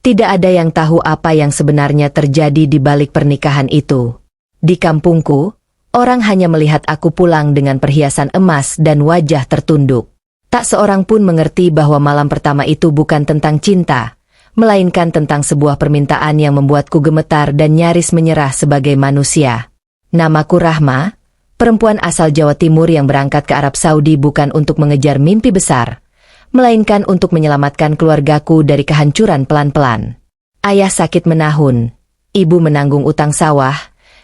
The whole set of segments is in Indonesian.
Tidak ada yang tahu apa yang sebenarnya terjadi di balik pernikahan itu. Di kampungku, orang hanya melihat aku pulang dengan perhiasan emas dan wajah tertunduk. Tak seorang pun mengerti bahwa malam pertama itu bukan tentang cinta, melainkan tentang sebuah permintaan yang membuatku gemetar dan nyaris menyerah sebagai manusia. Namaku Rahma, perempuan asal Jawa Timur yang berangkat ke Arab Saudi bukan untuk mengejar mimpi besar, melainkan untuk menyelamatkan keluargaku dari kehancuran pelan-pelan. Ayah sakit menahun, ibu menanggung utang sawah,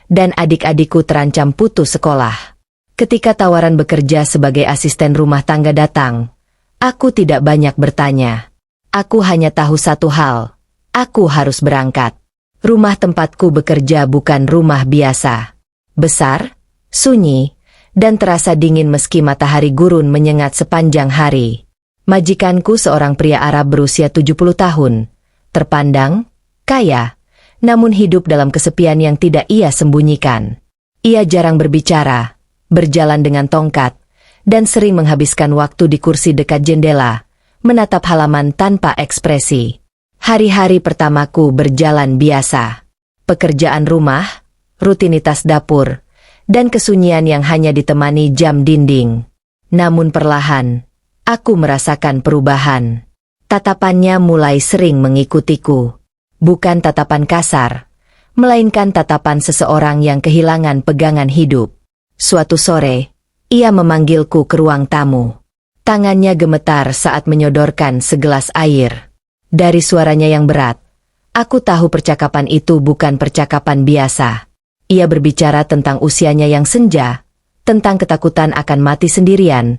dan adik-adikku terancam putus sekolah. Ketika tawaran bekerja sebagai asisten rumah tangga datang, aku tidak banyak bertanya. Aku hanya tahu satu hal, aku harus berangkat. Rumah tempatku bekerja bukan rumah biasa. Besar, sunyi, dan terasa dingin meski matahari gurun menyengat sepanjang hari. Majikanku seorang pria Arab berusia 70 tahun, terpandang, kaya, namun hidup dalam kesepian yang tidak ia sembunyikan. Ia jarang berbicara, berjalan dengan tongkat, dan sering menghabiskan waktu di kursi dekat jendela, menatap halaman tanpa ekspresi. Hari-hari pertamaku berjalan biasa. Pekerjaan rumah, rutinitas dapur, dan kesunyian yang hanya ditemani jam dinding. Namun perlahan, aku merasakan perubahan. Tatapannya mulai sering mengikutiku. Bukan tatapan kasar, melainkan tatapan seseorang yang kehilangan pegangan hidup. Suatu sore, ia memanggilku ke ruang tamu. Tangannya gemetar saat menyodorkan segelas air. Dari suaranya yang berat, aku tahu percakapan itu bukan percakapan biasa. Ia berbicara tentang usianya yang senja, tentang ketakutan akan mati sendirian,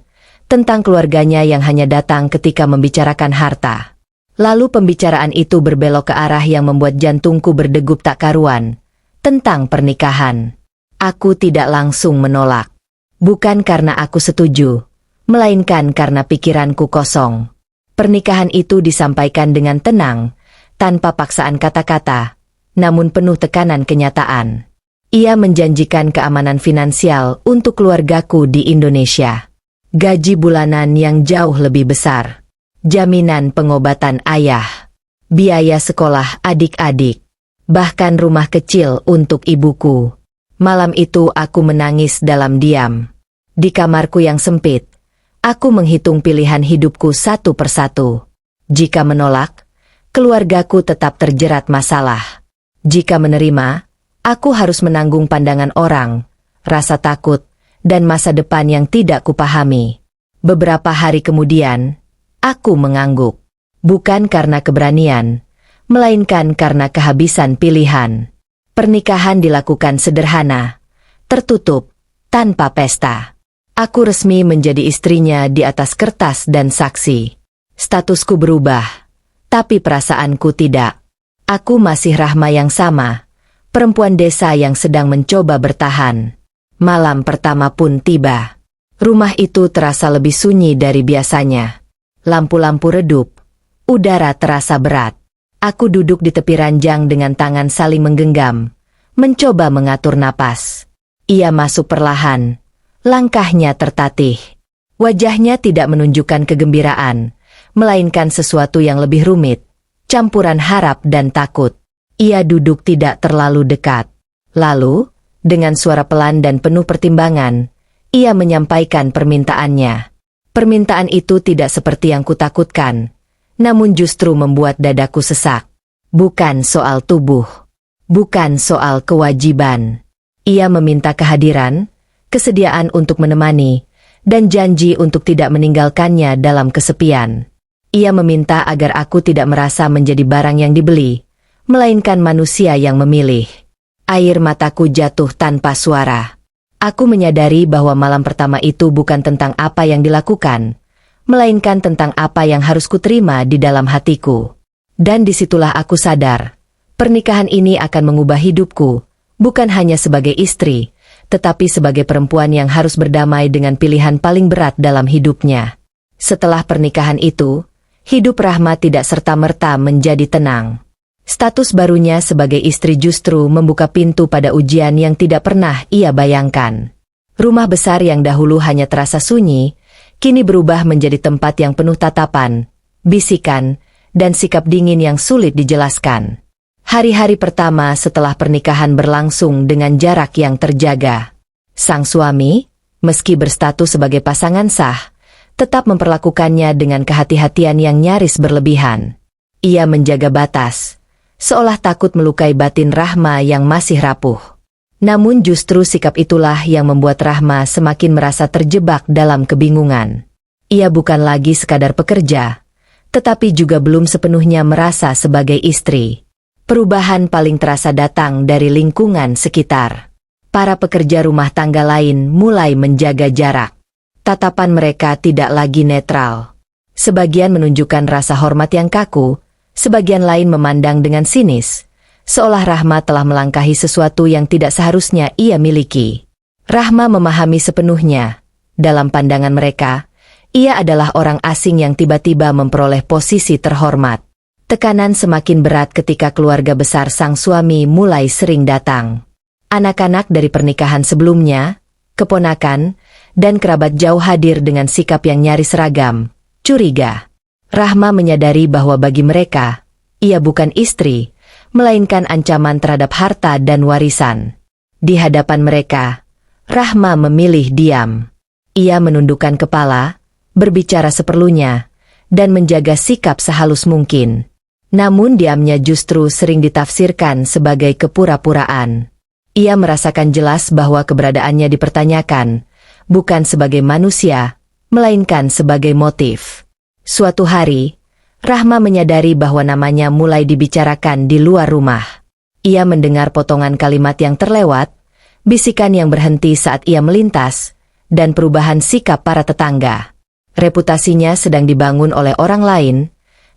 tentang keluarganya yang hanya datang ketika membicarakan harta. Lalu pembicaraan itu berbelok ke arah yang membuat jantungku berdegup tak karuan, tentang pernikahan. Aku tidak langsung menolak. Bukan karena aku setuju, melainkan karena pikiranku kosong. Pernikahan itu disampaikan dengan tenang, tanpa paksaan kata-kata, namun penuh tekanan kenyataan. Ia menjanjikan keamanan finansial untuk keluargaku di Indonesia. Gaji bulanan yang jauh lebih besar. Jaminan pengobatan ayah, biaya sekolah adik-adik, bahkan rumah kecil untuk ibuku. Malam itu aku menangis dalam diam. Di kamarku yang sempit, aku menghitung pilihan hidupku satu persatu. Jika menolak, keluargaku tetap terjerat masalah. Jika menerima, aku harus menanggung pandangan orang, rasa takut, dan masa depan yang tidak kupahami. Beberapa hari kemudian, aku mengangguk. Bukan karena keberanian, melainkan karena kehabisan pilihan. Pernikahan dilakukan sederhana, tertutup, tanpa pesta. Aku resmi menjadi istrinya di atas kertas dan saksi. Statusku berubah, tapi perasaanku tidak. Aku masih Rahma yang sama, perempuan desa yang sedang mencoba bertahan. Malam pertama pun tiba. Rumah itu terasa lebih sunyi dari biasanya. Lampu-lampu redup, udara terasa berat. Aku duduk di tepi ranjang dengan tangan saling menggenggam, mencoba mengatur napas. Ia masuk perlahan, langkahnya tertatih. Wajahnya tidak menunjukkan kegembiraan, melainkan sesuatu yang lebih rumit, campuran harap dan takut. Ia duduk tidak terlalu dekat. Lalu, dengan suara pelan dan penuh pertimbangan, ia menyampaikan permintaannya. Permintaan itu tidak seperti yang kutakutkan, namun justru membuat dadaku sesak. Bukan soal tubuh, bukan soal kewajiban. Ia meminta kehadiran, kesediaan untuk menemani, dan janji untuk tidak meninggalkannya dalam kesepian. Ia meminta agar aku tidak merasa menjadi barang yang dibeli, melainkan manusia yang memilih. Air mataku jatuh tanpa suara. Aku menyadari bahwa malam pertama itu bukan tentang apa yang dilakukan, melainkan tentang apa yang harus kuterima di dalam hatiku. Dan disitulah aku sadar, pernikahan ini akan mengubah hidupku, bukan hanya sebagai istri, tetapi sebagai perempuan yang harus berdamai dengan pilihan paling berat dalam hidupnya. Setelah pernikahan itu, hidup Rahma tidak serta-merta menjadi tenang. Status barunya sebagai istri justru membuka pintu pada ujian yang tidak pernah ia bayangkan. Rumah besar yang dahulu hanya terasa sunyi, kini berubah menjadi tempat yang penuh tatapan, bisikan, dan sikap dingin yang sulit dijelaskan. Hari-hari pertama setelah pernikahan berlangsung dengan jarak yang terjaga. Sang suami, meski berstatus sebagai pasangan sah, tetap memperlakukannya dengan kehati-hatian yang nyaris berlebihan. Ia menjaga batas, seolah takut melukai batin Rahma yang masih rapuh. Namun justru sikap itulah yang membuat Rahma semakin merasa terjebak dalam kebingungan. Ia bukan lagi sekadar pekerja, tetapi juga belum sepenuhnya merasa sebagai istri. Perubahan paling terasa datang dari lingkungan sekitar. Para pekerja rumah tangga lain mulai menjaga jarak. Tatapan mereka tidak lagi netral. Sebagian menunjukkan rasa hormat yang kaku, sebagian lain memandang dengan sinis, seolah Rahma telah melangkahi sesuatu yang tidak seharusnya ia miliki. Rahma memahami sepenuhnya. Dalam pandangan mereka, ia adalah orang asing yang tiba-tiba memperoleh posisi terhormat. Tekanan semakin berat ketika keluarga besar sang suami mulai sering datang. Anak-anak dari pernikahan sebelumnya, keponakan, dan kerabat jauh hadir dengan sikap yang nyaris seragam, curiga. Rahma menyadari bahwa bagi mereka, ia bukan istri, melainkan ancaman terhadap harta dan warisan. Di hadapan mereka, Rahma memilih diam. Ia menundukkan kepala, berbicara seperlunya, dan menjaga sikap sehalus mungkin. Namun diamnya justru sering ditafsirkan sebagai kepura-puraan. Ia merasakan jelas bahwa keberadaannya dipertanyakan, bukan sebagai manusia, melainkan sebagai motif. Suatu hari, Rahma menyadari bahwa namanya mulai dibicarakan di luar rumah. Ia mendengar potongan kalimat yang terlewat, bisikan yang berhenti saat ia melintas, dan perubahan sikap para tetangga. Reputasinya sedang dibangun oleh orang lain,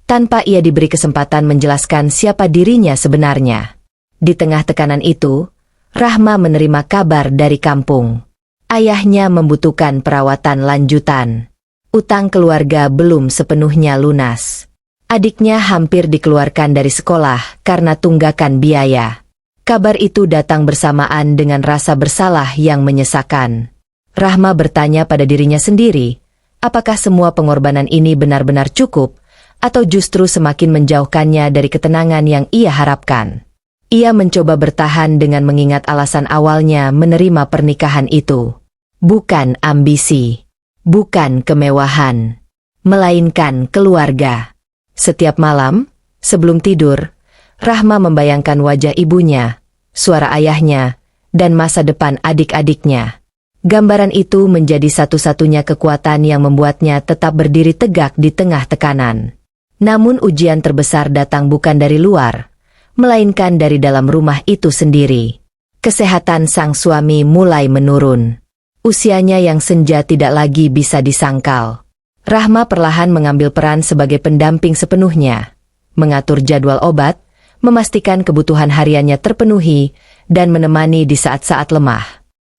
tanpa ia diberi kesempatan menjelaskan siapa dirinya sebenarnya. Di tengah tekanan itu, Rahma menerima kabar dari kampung. Ayahnya membutuhkan perawatan lanjutan. Utang keluarga belum sepenuhnya lunas. Adiknya hampir dikeluarkan dari sekolah karena tunggakan biaya. Kabar itu datang bersamaan dengan rasa bersalah yang menyesakan. Rahma bertanya pada dirinya sendiri, apakah semua pengorbanan ini benar-benar cukup, atau justru semakin menjauhkannya dari ketenangan yang ia harapkan. Ia mencoba bertahan dengan mengingat alasan awalnya menerima pernikahan itu. Bukan ambisi, bukan kemewahan, melainkan keluarga. Setiap malam, sebelum tidur, Rahma membayangkan wajah ibunya, suara ayahnya, dan masa depan adik-adiknya. Gambaran itu menjadi satu-satunya kekuatan yang membuatnya tetap berdiri tegak di tengah tekanan. Namun ujian terbesar datang bukan dari luar, melainkan dari dalam rumah itu sendiri. Kesehatan sang suami mulai menurun. Usianya yang senja tidak lagi bisa disangkal. Rahma perlahan mengambil peran sebagai pendamping sepenuhnya, mengatur jadwal obat, memastikan kebutuhan hariannya terpenuhi, dan menemani di saat-saat lemah.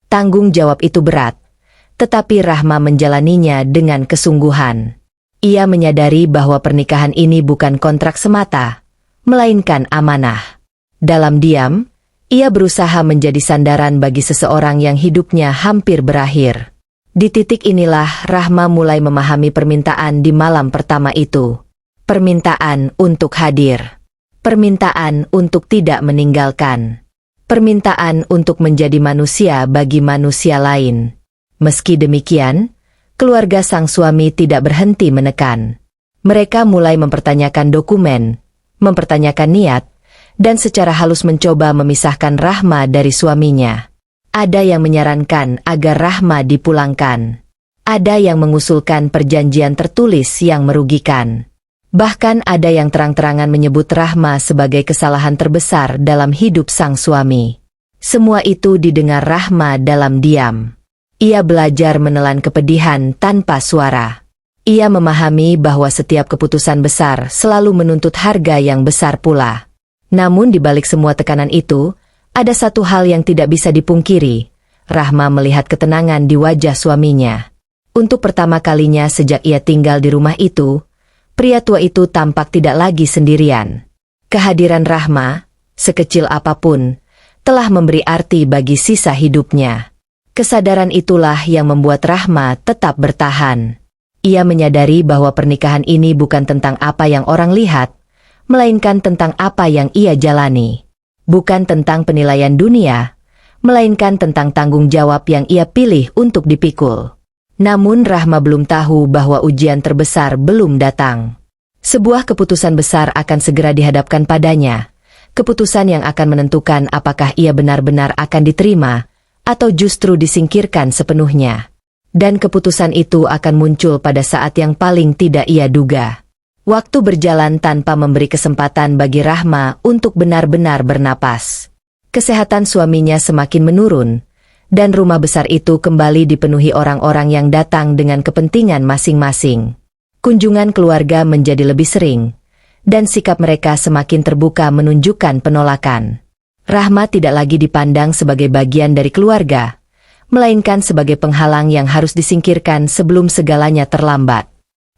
Tanggung jawab itu berat, tetapi Rahma menjalaninya dengan kesungguhan. Ia menyadari bahwa pernikahan ini bukan kontrak semata, melainkan amanah. Dalam diam, ia berusaha menjadi sandaran bagi seseorang yang hidupnya hampir berakhir. Di titik inilah Rahma mulai memahami permintaan di malam pertama itu. Permintaan untuk hadir. Permintaan untuk tidak meninggalkan. Permintaan untuk menjadi manusia bagi manusia lain. Meski demikian, keluarga sang suami tidak berhenti menekan. Mereka mulai mempertanyakan dokumen, mempertanyakan niat, dan secara halus mencoba memisahkan Rahma dari suaminya. Ada yang menyarankan agar Rahma dipulangkan. Ada yang mengusulkan perjanjian tertulis yang merugikan. Bahkan ada yang terang-terangan menyebut Rahma sebagai kesalahan terbesar dalam hidup sang suami. Semua itu didengar Rahma dalam diam. Ia belajar menelan kepedihan tanpa suara. Ia memahami bahwa setiap keputusan besar selalu menuntut harga yang besar pula. Namun di balik semua tekanan itu, ada satu hal yang tidak bisa dipungkiri. Rahma melihat ketenangan di wajah suaminya. Untuk pertama kalinya sejak ia tinggal di rumah itu, pria tua itu tampak tidak lagi sendirian. Kehadiran Rahma, sekecil apapun, telah memberi arti bagi sisa hidupnya. Kesadaran itulah yang membuat Rahma tetap bertahan. Ia menyadari bahwa pernikahan ini bukan tentang apa yang orang lihat, melainkan tentang apa yang ia jalani. Bukan tentang penilaian dunia, melainkan tentang tanggung jawab yang ia pilih untuk dipikul. Namun Rahma belum tahu bahwa ujian terbesar belum datang. Sebuah keputusan besar akan segera dihadapkan padanya, keputusan yang akan menentukan apakah ia benar-benar akan diterima, atau justru disingkirkan sepenuhnya. Dan keputusan itu akan muncul pada saat yang paling tidak ia duga. Waktu berjalan tanpa memberi kesempatan bagi Rahma untuk benar-benar bernapas. Kesehatan suaminya semakin menurun, dan rumah besar itu kembali dipenuhi orang-orang yang datang dengan kepentingan masing-masing. Kunjungan keluarga menjadi lebih sering, dan sikap mereka semakin terbuka menunjukkan penolakan. Rahma tidak lagi dipandang sebagai bagian dari keluarga, melainkan sebagai penghalang yang harus disingkirkan sebelum segalanya terlambat.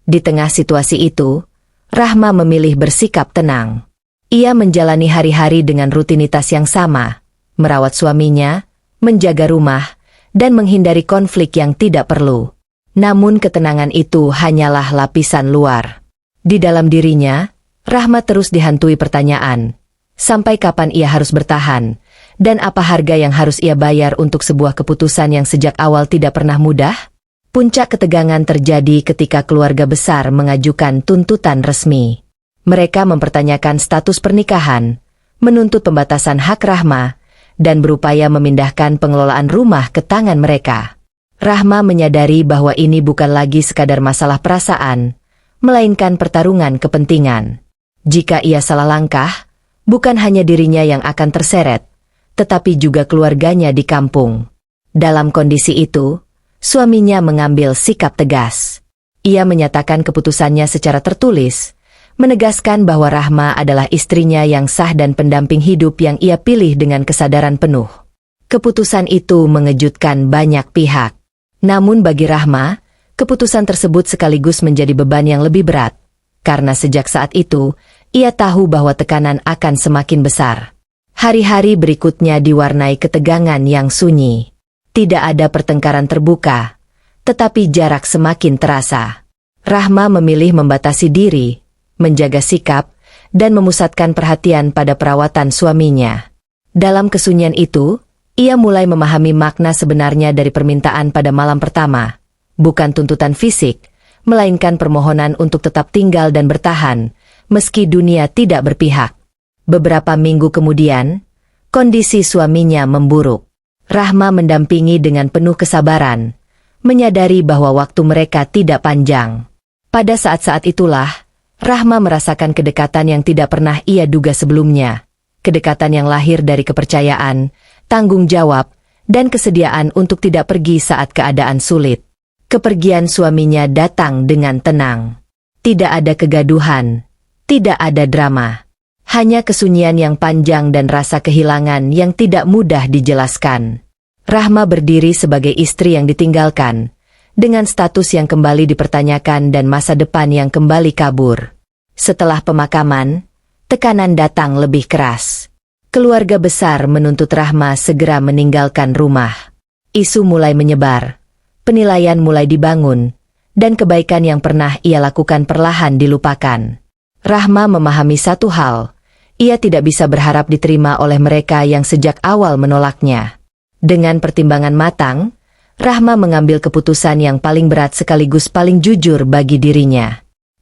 Di tengah situasi itu, Rahma memilih bersikap tenang. Ia menjalani hari-hari dengan rutinitas yang sama, merawat suaminya, menjaga rumah, dan menghindari konflik yang tidak perlu. Namun ketenangan itu hanyalah lapisan luar. Di dalam dirinya, Rahma terus dihantui pertanyaan, sampai kapan ia harus bertahan, dan apa harga yang harus ia bayar untuk sebuah keputusan yang sejak awal tidak pernah mudah? Puncak ketegangan terjadi ketika keluarga besar mengajukan tuntutan resmi. Mereka mempertanyakan status pernikahan, menuntut pembatasan hak Rahma, dan berupaya memindahkan pengelolaan rumah ke tangan mereka. Rahma menyadari bahwa ini bukan lagi sekadar masalah perasaan, melainkan pertarungan kepentingan. Jika ia salah langkah, bukan hanya dirinya yang akan terseret, tetapi juga keluarganya di kampung. Dalam kondisi itu, suaminya mengambil sikap tegas. Ia menyatakan keputusannya secara tertulis, menegaskan bahwa Rahma adalah istrinya yang sah dan pendamping hidup yang ia pilih dengan kesadaran penuh. Keputusan itu mengejutkan banyak pihak. Namun bagi Rahma, keputusan tersebut sekaligus menjadi beban yang lebih berat, karena sejak saat itu, ia tahu bahwa tekanan akan semakin besar. Hari-hari berikutnya diwarnai ketegangan yang sunyi. Tidak ada pertengkaran terbuka, tetapi jarak semakin terasa. Rahma memilih membatasi diri, menjaga sikap, dan memusatkan perhatian pada perawatan suaminya. Dalam kesunyian itu, ia mulai memahami makna sebenarnya dari permintaan pada malam pertama. Bukan tuntutan fisik, melainkan permohonan untuk tetap tinggal dan bertahan, meski dunia tidak berpihak. Beberapa minggu kemudian, kondisi suaminya memburuk. Rahma mendampingi dengan penuh kesabaran, menyadari bahwa waktu mereka tidak panjang. Pada saat-saat itulah, Rahma merasakan kedekatan yang tidak pernah ia duga sebelumnya. Kedekatan yang lahir dari kepercayaan, tanggung jawab, dan kesediaan untuk tidak pergi saat keadaan sulit. Kepergian suaminya datang dengan tenang. Tidak ada kegaduhan, tidak ada drama. Hanya kesunyian yang panjang dan rasa kehilangan yang tidak mudah dijelaskan. Rahma berdiri sebagai istri yang ditinggalkan, dengan status yang kembali dipertanyakan dan masa depan yang kembali kabur. Setelah pemakaman, tekanan datang lebih keras. Keluarga besar menuntut Rahma segera meninggalkan rumah. Isu mulai menyebar, penilaian mulai dibangun, dan kebaikan yang pernah ia lakukan perlahan dilupakan. Rahma memahami satu hal, ia tidak bisa berharap diterima oleh mereka yang sejak awal menolaknya. Dengan pertimbangan matang, Rahma mengambil keputusan yang paling berat sekaligus paling jujur bagi dirinya.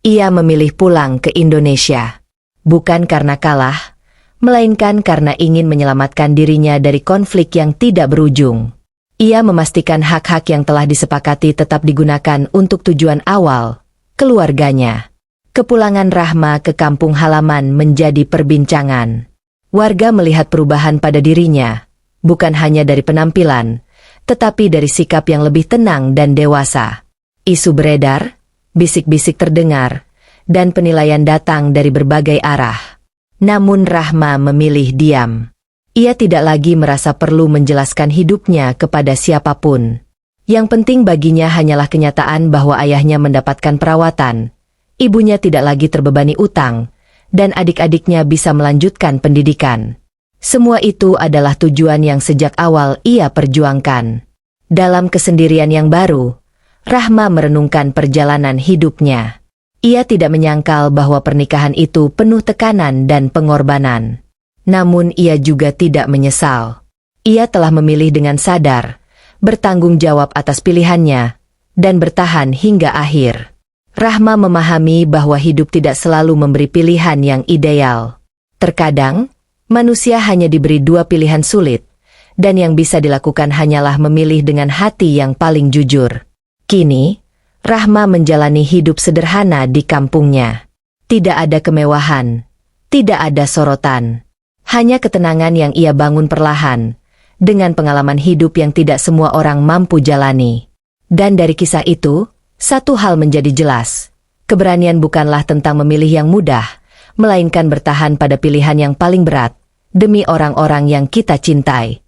Ia memilih pulang ke Indonesia. Bukan karena kalah, melainkan karena ingin menyelamatkan dirinya dari konflik yang tidak berujung. Ia memastikan hak-hak yang telah disepakati tetap digunakan untuk tujuan awal, keluarganya. Kepulangan Rahma ke kampung halaman menjadi perbincangan. Warga melihat perubahan pada dirinya, bukan hanya dari penampilan, tetapi dari sikap yang lebih tenang dan dewasa. Isu beredar, bisik-bisik terdengar, dan penilaian datang dari berbagai arah. Namun Rahma memilih diam. Ia tidak lagi merasa perlu menjelaskan hidupnya kepada siapapun. Yang penting baginya hanyalah kenyataan bahwa ayahnya mendapatkan perawatan, ibunya tidak lagi terbebani utang, dan adik-adiknya bisa melanjutkan pendidikan. Semua itu adalah tujuan yang sejak awal ia perjuangkan. Dalam kesendirian yang baru, Rahma merenungkan perjalanan hidupnya. Ia tidak menyangkal bahwa pernikahan itu penuh tekanan dan pengorbanan. Namun ia juga tidak menyesal. Ia telah memilih dengan sadar, bertanggung jawab atas pilihannya, dan bertahan hingga akhir. Rahma memahami bahwa hidup tidak selalu memberi pilihan yang ideal. Terkadang, manusia hanya diberi dua pilihan sulit, dan yang bisa dilakukan hanyalah memilih dengan hati yang paling jujur. Kini, Rahma menjalani hidup sederhana di kampungnya. Tidak ada kemewahan, tidak ada sorotan. Hanya ketenangan yang ia bangun perlahan, dengan pengalaman hidup yang tidak semua orang mampu jalani. Dan dari kisah itu, satu hal menjadi jelas. Keberanian bukanlah tentang memilih yang mudah, melainkan bertahan pada pilihan yang paling berat, demi orang-orang yang kita cintai.